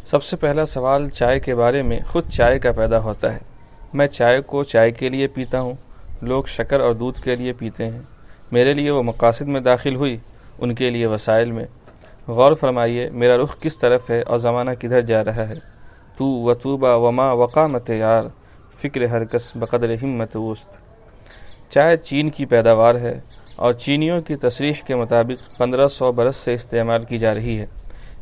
سب سے پہلا سوال چائے کے بارے میں خود چائے کا پیدا ہوتا ہے۔ میں چائے کو چائے کے لیے پیتا ہوں، لوگ شکر اور دودھ کے لیے پیتے ہیں۔ میرے لیے وہ مقاصد میں داخل ہوئی، ان کے لیے وسائل میں۔ غور فرمائیے میرا رخ کس طرف ہے اور زمانہ کدھر جا رہا ہے۔ تو و توبہ وما وقامت یار، فکر ہر کس بقدر ہمت وسط۔ چائے چین کی پیداوار ہے اور چینیوں کی تصریح کے مطابق 1500 برس سے استعمال کی جا رہی ہے،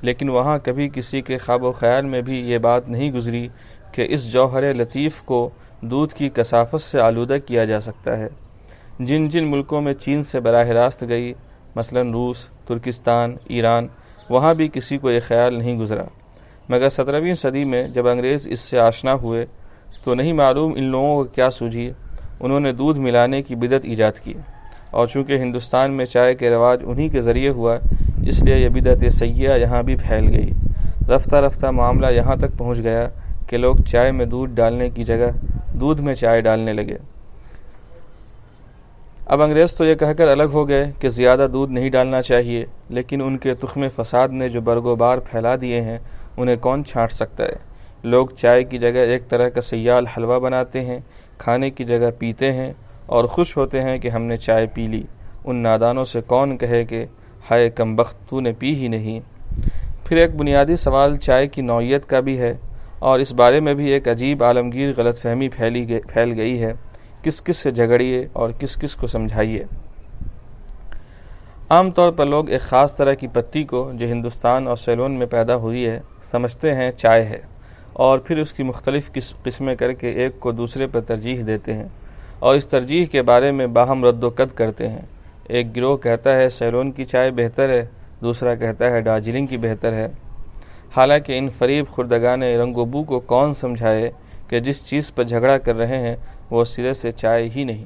لیکن وہاں کبھی کسی کے خواب و خیال میں بھی یہ بات نہیں گزری کہ اس جوہر لطیف کو دودھ کی کثافت سے آلودہ کیا جا سکتا ہے۔ جن جن ملکوں میں چین سے براہ راست گئی، مثلا روس، ترکستان، ایران، وہاں بھی کسی کو یہ خیال نہیں گزرا، مگر 17ویں صدی میں جب انگریز اس سے آشنا ہوئے تو نہیں معلوم ان لوگوں کو کیا سوجھی، انہوں نے دودھ ملانے کی بدعت ایجاد کی، اور چونکہ ہندوستان میں چائے کے رواج انہی کے ذریعے ہوا، اس لیے یہ بدعت سیئہ یہاں بھی پھیل گئی۔ رفتہ رفتہ معاملہ یہاں تک پہنچ گیا کہ لوگ چائے میں دودھ ڈالنے کی جگہ دودھ میں چائے ڈالنے لگے۔ اب انگریز تو یہ کہہ کر الگ ہو گئے کہ زیادہ دودھ نہیں ڈالنا چاہیے، لیکن ان کے تخم فساد نے جو برگ و بار پھیلا دیے ہیں انہیں کون چھانٹ سکتا ہے۔ لوگ چائے کی جگہ ایک طرح کا سیال حلوہ بناتے ہیں، کھانے کی جگہ پیتے ہیں اور خوش ہوتے ہیں کہ ہم نے چائے پی لی۔ ان نادانوں سے کون کہے کہ ہائے کم بخت تو نے پی ہی نہیں۔ پھر ایک بنیادی سوال چائے کی نوعیت کا بھی ہے، اور اس بارے میں بھی ایک عجیب عالمگیر غلط فہمی پھیل گئی ہے۔ کس کس سے جھگڑیے اور کس کس کو سمجھائیے۔ عام طور پر لوگ ایک خاص طرح کی پتی کو جو ہندوستان اور سیلون میں پیدا ہوئی ہے سمجھتے ہیں چائے ہے، اور پھر اس کی مختلف قسمیں کر کے ایک کو دوسرے پر ترجیح دیتے ہیں اور اس ترجیح کے بارے میں باہم رد و قد کرتے ہیں۔ ایک گروہ کہتا ہے سیلون کی چائے بہتر ہے، دوسرا کہتا ہے دارجلنگ کی بہتر ہے۔ حالانکہ ان فریب خوردگان رنگ و بو کو کون سمجھائے کہ جس چیز پر جھگڑا کر رہے ہیں وہ سرے سے چائے ہی نہیں۔